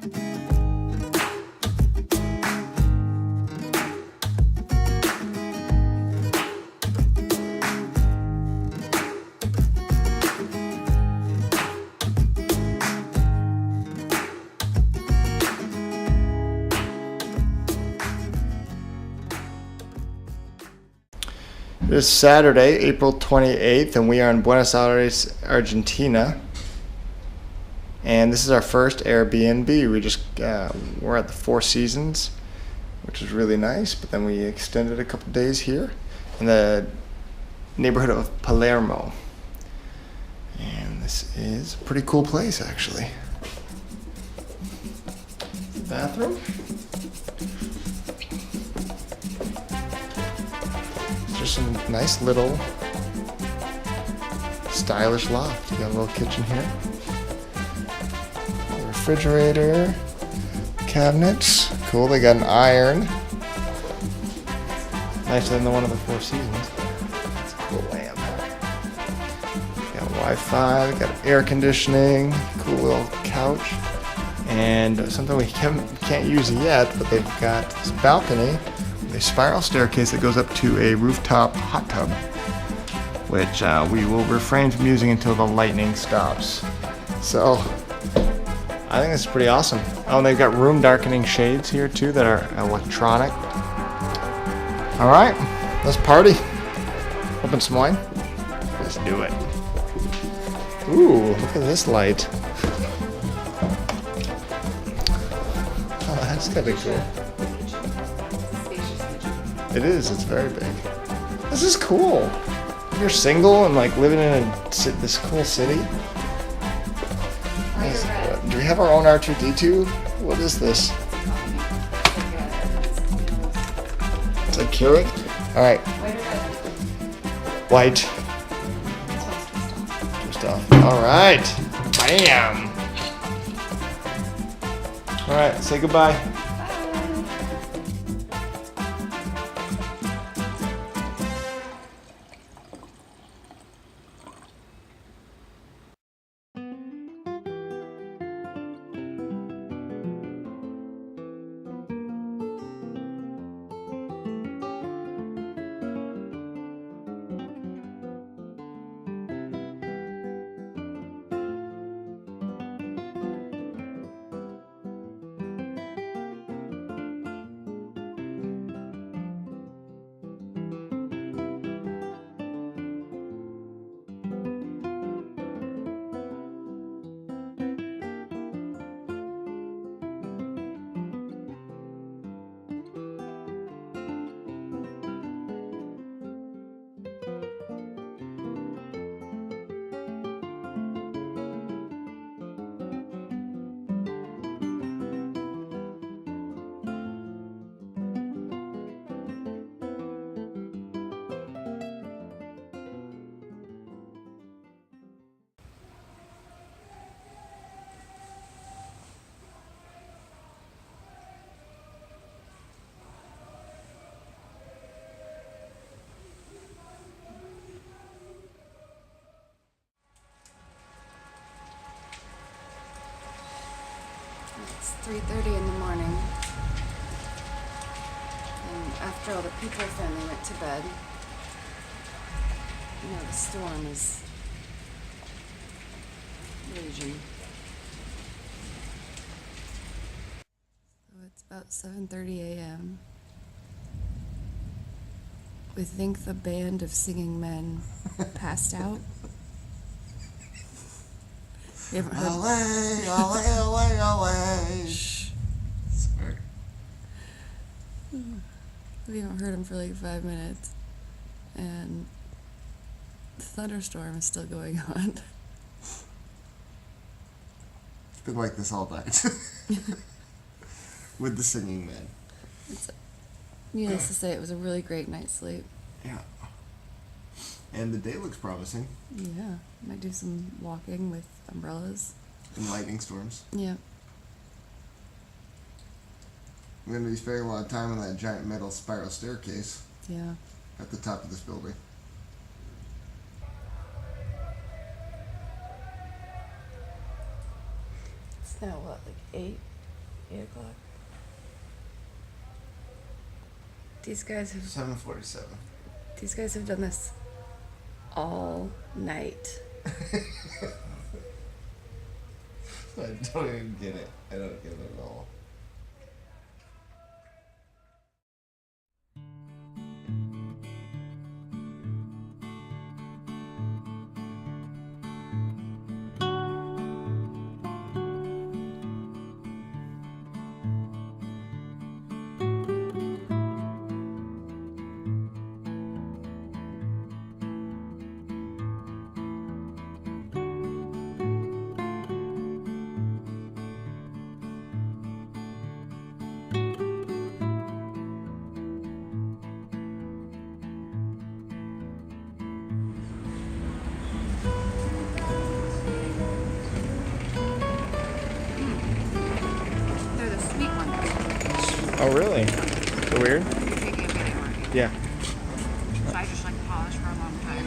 It is Saturday, April 28th, and we are in Buenos Aires, Argentina. And this is our first Airbnb. We're at the Four Seasons, which is really nice, but then we extended a couple days here in the neighborhood of Palermo. And this is a pretty cool place, actually. Bathroom. Just a nice little stylish loft. You got a little kitchen here. A refrigerator, cabinets. Cool, they got an iron. Nicer than the one of the Four Seasons. It's a cool lamp. Got Wi-Fi, got air conditioning, cool little couch. And something we can't use yet, but they've got this balcony, a spiral staircase that goes up to a rooftop hot tub, which we will refrain from using until the lightning stops. So I think it's pretty awesome. Oh, and they've got room darkening shades here too that are electronic. All right, let's party. Open some wine. Let's do it. Ooh, look at this light. Oh, that's kind of cool. It is. It's very big. This is cool. If you're single and like living in this cool city. Do we have our own R2D2? What is this? It's like Keurig? All right. White. Just off. All right. Bam. All right. Say goodbye. It's 3:30 in the morning, and after all the people finally went to bed, you know, the storm is raging. So it's about 7:30 a.m. We think the band of singing men passed out. You haven't heard? Away, away, away, away. Shh. Sorry. We haven't heard him for like 5 minutes, and the thunderstorm is still going on. It's been like this all night. With the singing man. Needless to say, it was a really great night's sleep. Yeah. And the day looks promising. Yeah, might do some walking with umbrellas. And lightning storms. Yeah. We're going to be spending a lot of time on that giant metal spiral staircase. Yeah. At the top of this building. It's now what, like 8? 8 o'clock. These guys have 7:47. These guys have done this all night. I don't even get it. I don't get it at all. They're the sweet ones. Oh, really? So weird? You're taking a video, aren't you? Yeah. So I just like polish for a long time.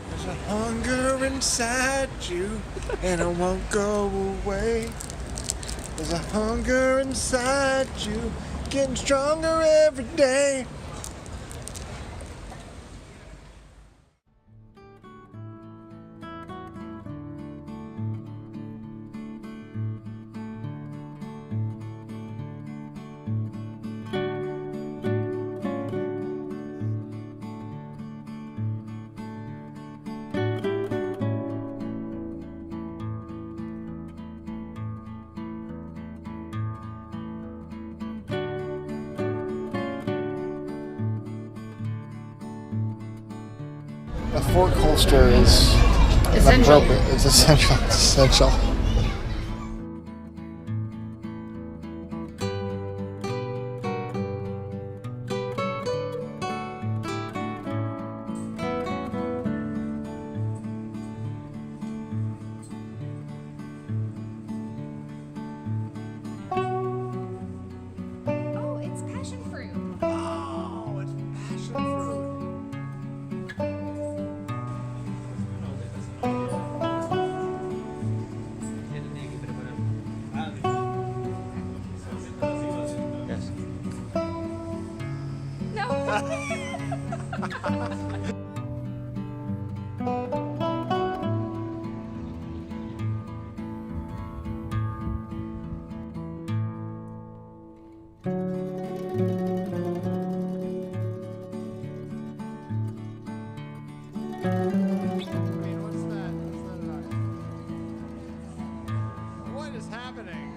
There's a hunger inside you, and it won't go away. There's a hunger inside you, getting stronger every day. A fork holster is Essential. appropriate. It's essential. It's essential. Oh, it's passion fruit. Oh, it's passion fruit. Yes. What is happening?